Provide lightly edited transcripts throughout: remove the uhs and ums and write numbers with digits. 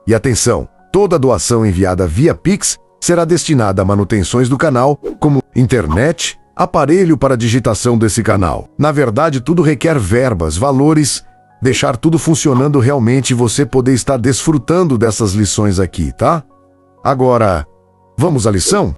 E atenção, toda doação enviada via Pix será destinada a manutenções do canal, como internet, aparelho para digitação desse canal. Na verdade, tudo requer verbas, valores, deixar tudo funcionando realmente e você poder estar desfrutando dessas lições aqui, tá? Agora, vamos à lição?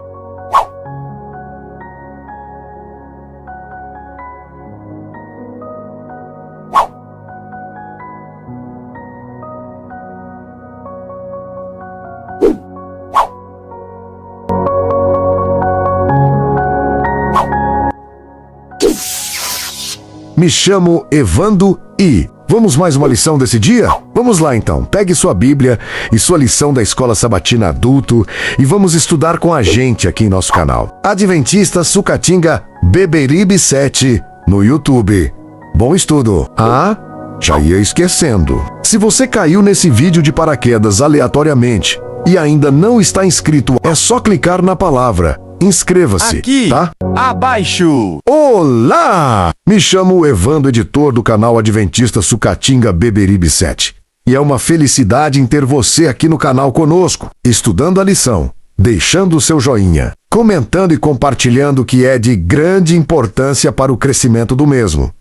Me chamo Evando e... Vamos mais uma lição desse dia? Vamos lá então, pegue sua Bíblia e sua lição da Escola Sabatina Adulto e vamos estudar com a gente aqui em nosso canal. Adventista Sucatinga Beberibe 7 no YouTube. Bom estudo! Ah, já ia esquecendo. Se você caiu nesse vídeo de paraquedas aleatoriamente e ainda não está inscrito, é só clicar na palavra inscreva-se, aqui, tá? Abaixo! Olá! Me chamo Evando, editor do canal Adventista Sucatinga Beberibe 7. E é uma felicidade em ter você aqui no canal conosco, estudando a lição, deixando o seu joinha, comentando e compartilhando, que é de grande importância para o crescimento do mesmo.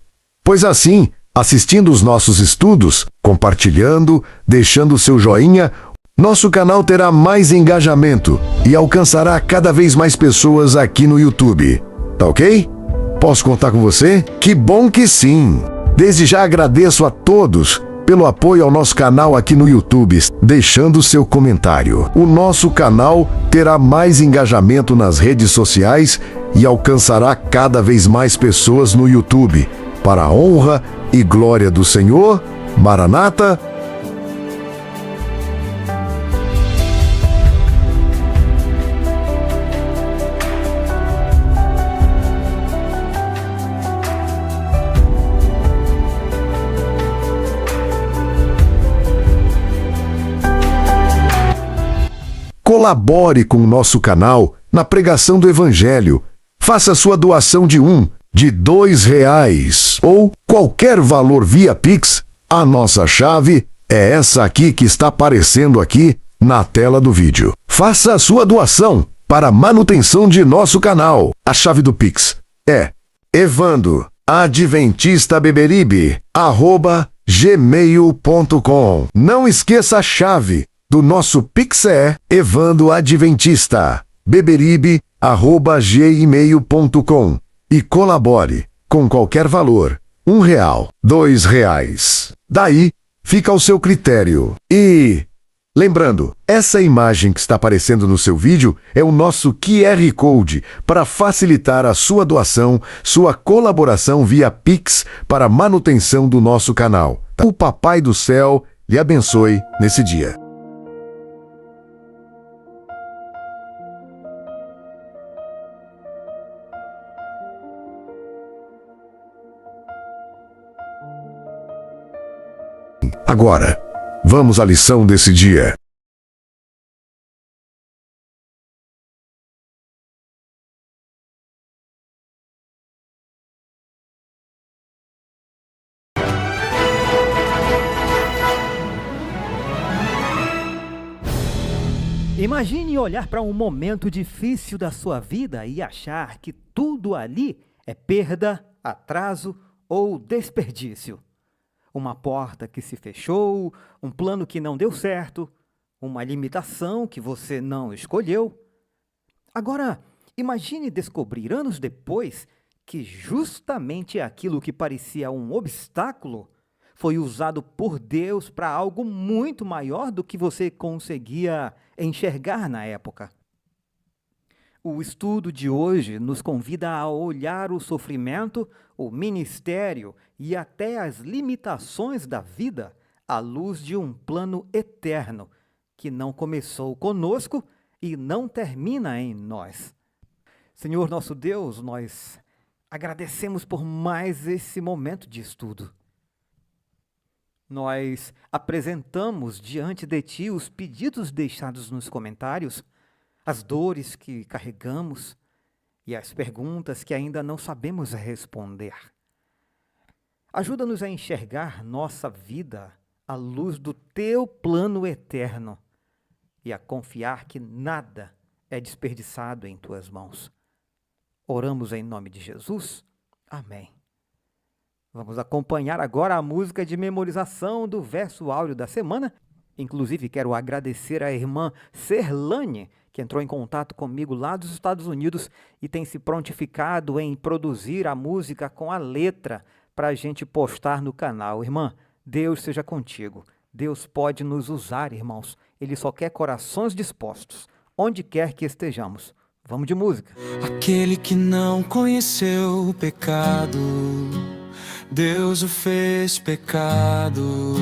Pois assim, assistindo os nossos estudos, compartilhando, deixando o seu joinha, nosso canal terá mais engajamento e alcançará cada vez mais pessoas aqui no YouTube. Tá ok? Posso contar com você? Que bom que sim! Desde já agradeço a todos pelo apoio ao nosso canal aqui no YouTube, deixando seu comentário. O nosso canal terá mais engajamento nas redes sociais e alcançará cada vez mais pessoas no YouTube. Para a honra e glória do Senhor, Maranata. Colabore com o nosso canal na pregação do Evangelho. Faça sua doação de R$1, de R$2 ou qualquer valor via Pix. A nossa chave é essa aqui que está aparecendo aqui na tela do vídeo. Faça a sua doação para a manutenção de nosso canal. A chave do Pix é evandoadventista@gmail.com. Não esqueça a chave do nosso Pix é evandoadventista@gmail.com e colabore com qualquer valor, R$1, R$2. Daí fica ao seu critério. E lembrando, essa imagem que está aparecendo no seu vídeo é o nosso QR Code para facilitar a sua doação, sua colaboração via Pix para a manutenção do nosso canal. O Papai do Céu lhe abençoe nesse dia. Agora, vamos à lição desse dia. Imagine olhar para um momento difícil da sua vida e achar que tudo ali é perda, atraso ou desperdício. Uma porta que se fechou, um plano que não deu certo, uma limitação que você não escolheu. Agora, imagine descobrir anos depois que justamente aquilo que parecia um obstáculo foi usado por Deus para algo muito maior do que você conseguia enxergar na época. O estudo de hoje nos convida a olhar o sofrimento, o ministério e até as limitações da vida à luz de um plano eterno que não começou conosco e não termina em nós. Senhor nosso Deus, nós agradecemos por mais esse momento de estudo. Nós apresentamos diante de Ti os pedidos deixados nos comentários, as dores que carregamos e as perguntas que ainda não sabemos responder. Ajuda-nos a enxergar nossa vida à luz do teu plano eterno e a confiar que nada é desperdiçado em tuas mãos. Oramos em nome de Jesus. Amém. Vamos acompanhar agora a música de memorização do verso áureo da semana. Inclusive, quero agradecer à irmã Serlane, que entrou em contato comigo lá dos Estados Unidos e tem se prontificado em produzir a música com a letra para a gente postar no canal. Irmã, Deus seja contigo. Deus pode nos usar, irmãos. Ele só quer corações dispostos, onde quer que estejamos. Vamos de música. Aquele que não conheceu o pecado, Deus o fez pecado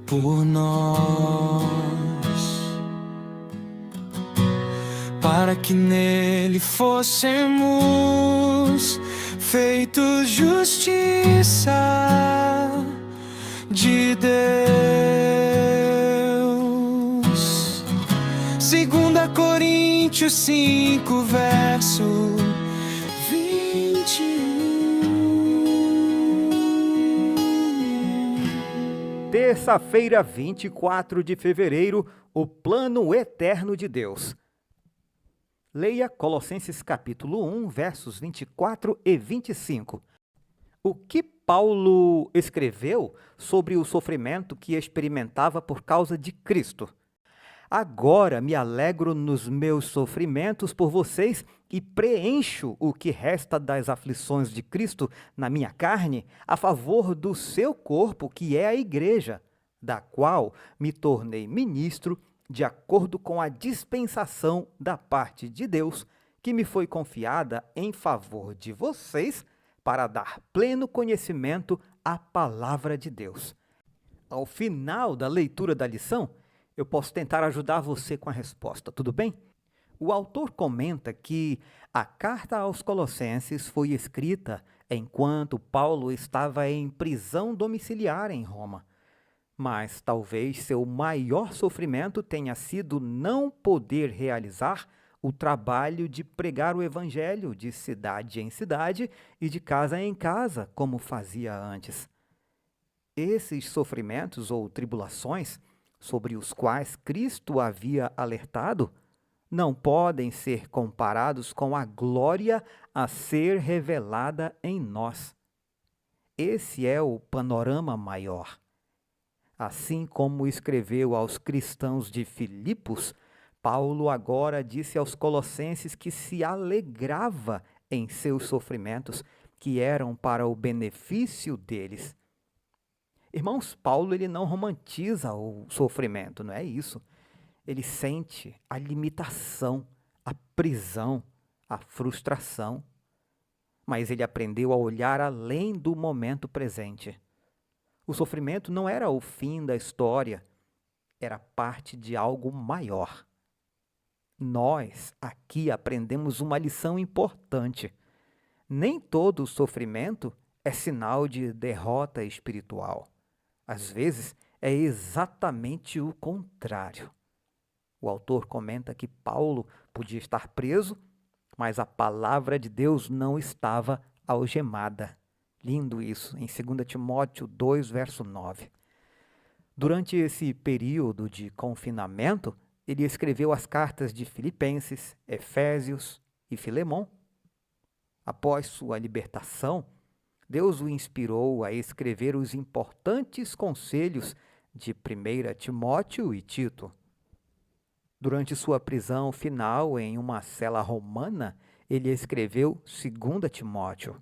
por nós, para que nele fôssemos feitos justiça de Deus. 2 Coríntios 5, verso 21. Terça-feira, 24 de fevereiro, o plano eterno de Deus. Leia Colossenses capítulo 1, versos 24 e 25. O que Paulo escreveu sobre o sofrimento que experimentava por causa de Cristo? Agora me alegro nos meus sofrimentos por vocês e preencho o que resta das aflições de Cristo na minha carne a favor do seu corpo, que é a igreja, da qual me tornei ministro de acordo com a dispensação da parte de Deus, que me foi confiada em favor de vocês para dar pleno conhecimento à palavra de Deus. Ao final da leitura da lição, eu posso tentar ajudar você com a resposta, tudo bem? O autor comenta que a carta aos Colossenses foi escrita enquanto Paulo estava em prisão domiciliar em Roma. Mas talvez seu maior sofrimento tenha sido não poder realizar o trabalho de pregar o evangelho de cidade em cidade e de casa em casa, como fazia antes. Esses sofrimentos ou tribulações sobre os quais Cristo havia alertado, não podem ser comparados com a glória a ser revelada em nós. Esse é o panorama maior. Assim como escreveu aos cristãos de Filipos, Paulo agora disse aos colossenses que se alegrava em seus sofrimentos, que eram para o benefício deles. Irmãos, Paulo ele não romantiza o sofrimento, não é isso. Ele sente a limitação, a prisão, a frustração. Mas ele aprendeu a olhar além do momento presente. O sofrimento não era o fim da história, era parte de algo maior. Nós aqui aprendemos uma lição importante. Nem todo sofrimento é sinal de derrota espiritual. Às vezes, é exatamente o contrário. O autor comenta que Paulo podia estar preso, mas a palavra de Deus não estava algemada. Lindo isso, em 2 Timóteo 2, verso 9. Durante esse período de confinamento, ele escreveu as cartas de Filipenses, Efésios e Filemão. Após sua libertação, Deus o inspirou a escrever os importantes conselhos de 1 Timóteo e Tito. Durante sua prisão final em uma cela romana, ele escreveu 2 Timóteo.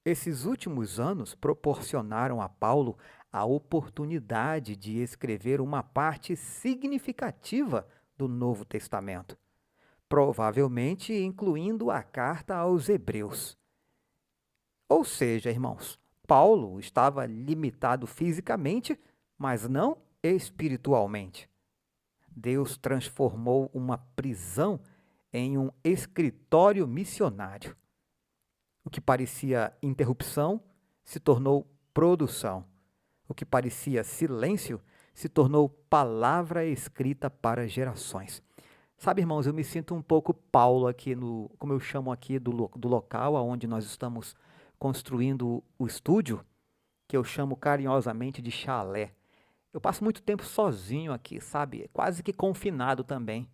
Esses últimos anos proporcionaram a Paulo a oportunidade de escrever uma parte significativa do Novo Testamento, provavelmente incluindo a carta aos Hebreus. Ou seja, irmãos, Paulo estava limitado fisicamente, mas não espiritualmente. Deus transformou uma prisão em um escritório missionário. O que parecia interrupção se tornou produção. O que parecia silêncio se tornou palavra escrita para gerações. Sabe, irmãos, eu me sinto um pouco Paulo aqui, como eu chamo aqui do local onde nós estamos construindo o estúdio. que eu chamo carinhosamente de chalé. Eu passo muito tempo sozinho aqui, sabe? Quase que confinado também.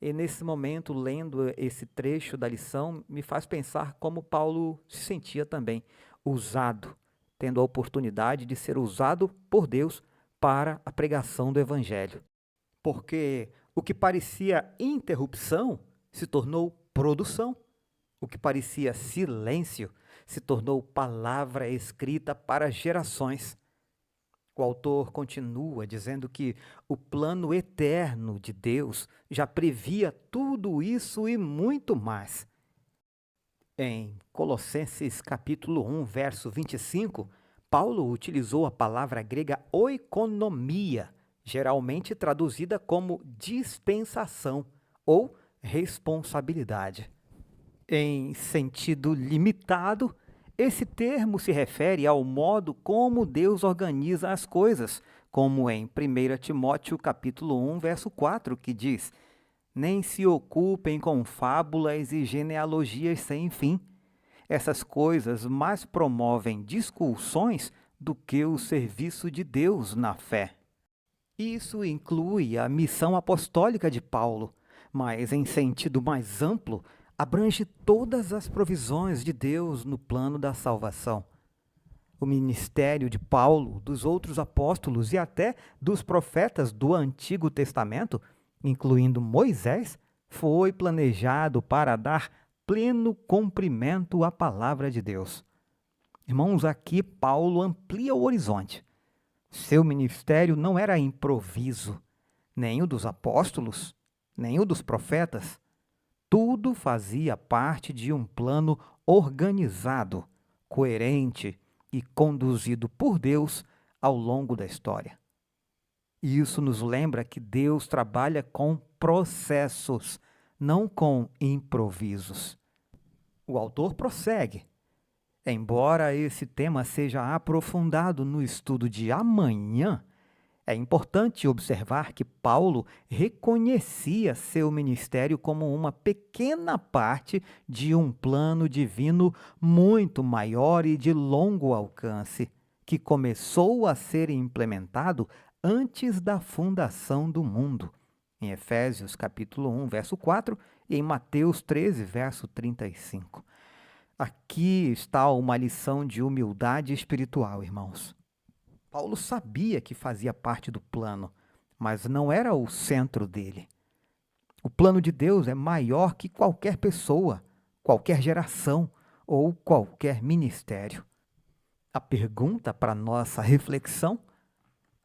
E nesse momento, lendo esse trecho da lição, me faz pensar como Paulo se sentia também, usado, tendo a oportunidade de ser usado por Deus para a pregação do Evangelho. Porque o que parecia interrupção se tornou produção. O que parecia silêncio se tornou palavra escrita para gerações. O autor continua dizendo que o plano eterno de Deus já previa tudo isso e muito mais. Em Colossenses capítulo 1, verso 25, Paulo utilizou a palavra grega oikonomia, geralmente traduzida como dispensação ou responsabilidade. Em sentido limitado, esse termo se refere ao modo como Deus organiza as coisas, como em 1 Timóteo capítulo 1, verso 4, que diz: nem se ocupem com fábulas e genealogias sem fim. Essas coisas mais promovem discussões do que o serviço de Deus na fé. Isso inclui a missão apostólica de Paulo, mas em sentido mais amplo, abrange todas as provisões de Deus no plano da salvação. O ministério de Paulo, dos outros apóstolos e até dos profetas do Antigo Testamento, incluindo Moisés, foi planejado para dar pleno cumprimento à palavra de Deus. Irmãos, aqui Paulo amplia o horizonte. Seu ministério não era improviso, nem o dos apóstolos, nem o dos profetas. Tudo fazia parte de um plano organizado, coerente e conduzido por Deus ao longo da história. Isso nos lembra que Deus trabalha com processos, não com improvisos. O autor prossegue. Embora esse tema seja aprofundado no estudo de amanhã, é importante observar que Paulo reconhecia seu ministério como uma pequena parte de um plano divino muito maior e de longo alcance, que começou a ser implementado antes da fundação do mundo, em Efésios capítulo 1, verso 4 e em Mateus 13, verso 35. Aqui está uma lição de humildade espiritual, irmãos. Paulo sabia que fazia parte do plano, mas não era o centro dele. O plano de Deus é maior que qualquer pessoa, qualquer geração ou qualquer ministério. A pergunta para nossa reflexão: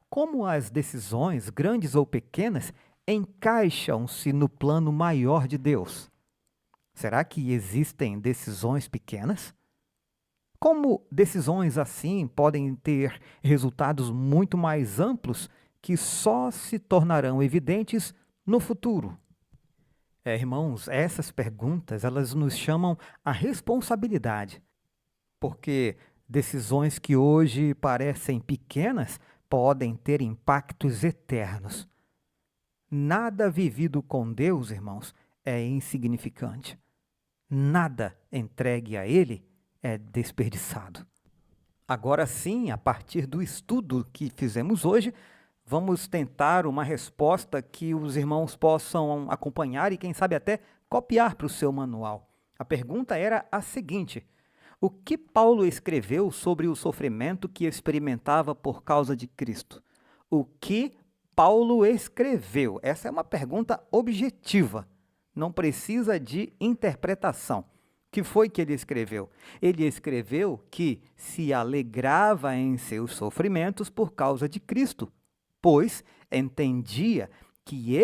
como as decisões, grandes ou pequenas, encaixam-se no plano maior de Deus? Será que existem decisões pequenas? Como decisões assim podem ter resultados muito mais amplos que só se tornarão evidentes no futuro? Irmãos, essas perguntas elas nos chamam à responsabilidade, porque decisões que hoje parecem pequenas podem ter impactos eternos. Nada vivido com Deus, irmãos, é insignificante. Nada entregue a Ele é desperdiçado. Agora sim, a partir do estudo que fizemos hoje, vamos tentar uma resposta que os irmãos possam acompanhar e, quem sabe, até copiar para o seu manual. A pergunta era a seguinte: o que Paulo escreveu sobre o sofrimento que experimentava por causa de Cristo? O que Paulo escreveu? Essa é uma pergunta objetiva, não precisa de interpretação. O que foi que ele escreveu? Ele escreveu que se alegrava em seus sofrimentos por causa de Cristo, pois entendia que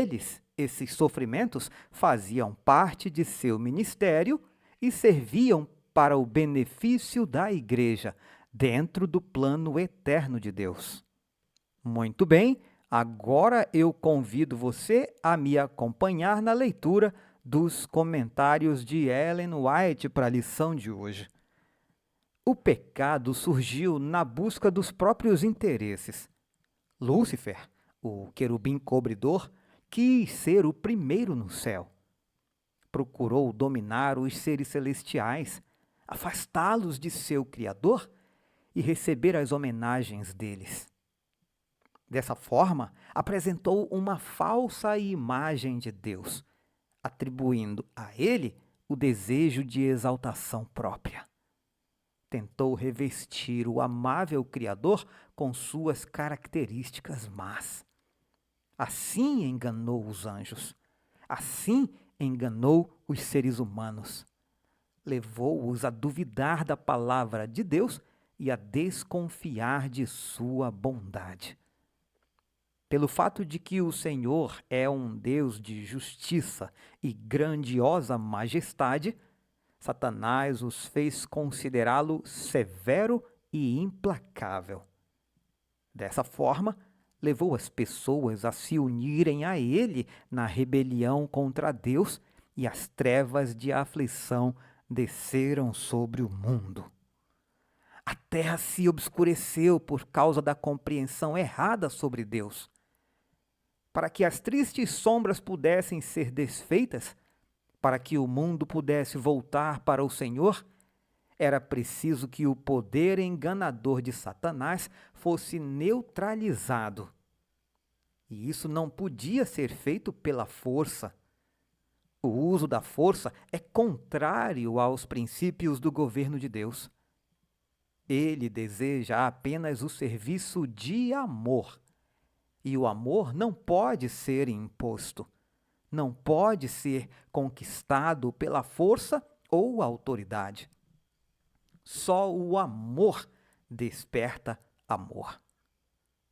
esses sofrimentos, faziam parte de seu ministério e serviam para o benefício da igreja, dentro do plano eterno de Deus. Muito bem, agora eu convido você a me acompanhar na leitura dos comentários de Ellen White para a lição de hoje. O pecado surgiu na busca dos próprios interesses. Lúcifer, o querubim cobridor, quis ser o primeiro no céu. Procurou dominar os seres celestiais, afastá-los de seu Criador e receber as homenagens deles. Dessa forma, apresentou uma falsa imagem de Deus, atribuindo a ele o desejo de exaltação própria. Tentou revestir o amável Criador com suas características más. Assim enganou os anjos. Assim enganou os seres humanos. Levou-os a duvidar da palavra de Deus e a desconfiar de sua bondade. Pelo fato de que o Senhor é um Deus de justiça e grandiosa majestade, Satanás os fez considerá-lo severo e implacável. Dessa forma, levou as pessoas a se unirem a ele na rebelião contra Deus, e as trevas de aflição desceram sobre o mundo. A terra se obscureceu por causa da compreensão errada sobre Deus. Para que as tristes sombras pudessem ser desfeitas, para que o mundo pudesse voltar para o Senhor, era preciso que o poder enganador de Satanás fosse neutralizado. E isso não podia ser feito pela força. O uso da força é contrário aos princípios do governo de Deus. Ele deseja apenas o serviço de amor. E o amor não pode ser imposto, não pode ser conquistado pela força ou autoridade. Só o amor desperta amor.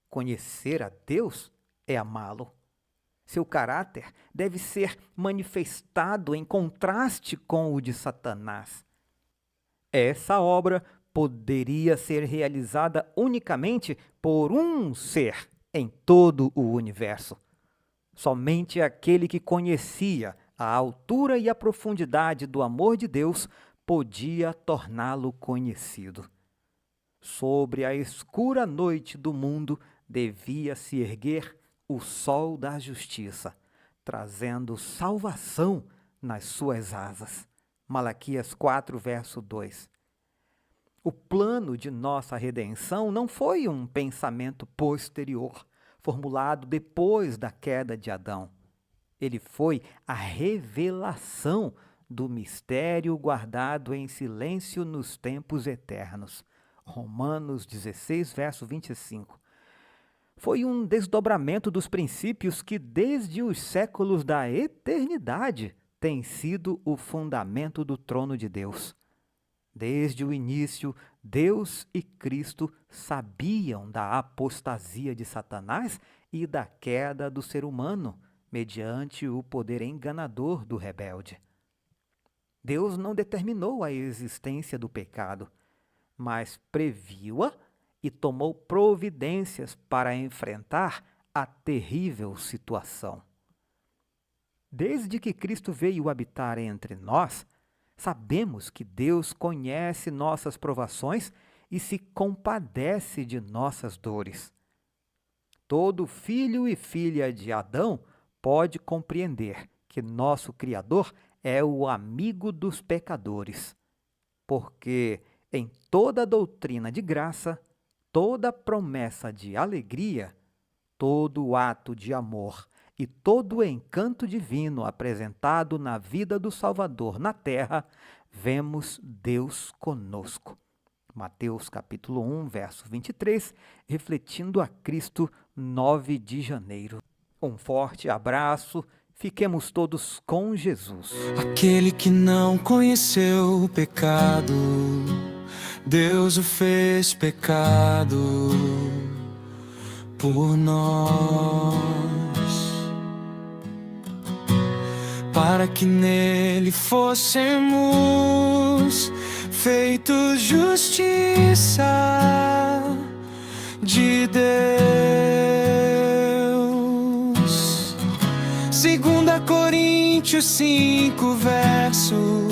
Conhecer a Deus é amá-lo. Seu caráter deve ser manifestado em contraste com o de Satanás. Essa obra poderia ser realizada unicamente por um ser em todo o universo. Somente aquele que conhecia a altura e a profundidade do amor de Deus podia torná-lo conhecido. Sobre a escura noite do mundo devia se erguer o sol da justiça, trazendo salvação nas suas asas. Malaquias 4, verso 2. O plano de nossa redenção não foi um pensamento posterior, formulado depois da queda de Adão. Ele foi a revelação do mistério guardado em silêncio nos tempos eternos. Romanos 16, verso 25. Foi um desdobramento dos princípios que, desde os séculos da eternidade, tem sido o fundamento do trono de Deus. Desde o início, Deus e Cristo sabiam da apostasia de Satanás e da queda do ser humano, mediante o poder enganador do rebelde. Deus não determinou a existência do pecado, mas previu-a e tomou providências para enfrentar a terrível situação. Desde que Cristo veio habitar entre nós, sabemos que Deus conhece nossas provações e se compadece de nossas dores. Todo filho e filha de Adão pode compreender que nosso Criador é o amigo dos pecadores, porque em toda doutrina de graça, toda promessa de alegria, todo ato de amor e todo o encanto divino apresentado na vida do Salvador na terra, vemos Deus conosco. Mateus capítulo 1, verso 23, refletindo a Cristo, 9 de janeiro. Um forte abraço, fiquemos todos com Jesus. Aquele que não conheceu o pecado, Deus o fez pecado por nós, para que nele fôssemos feitos justiça de Deus. 2 Coríntios 5, verso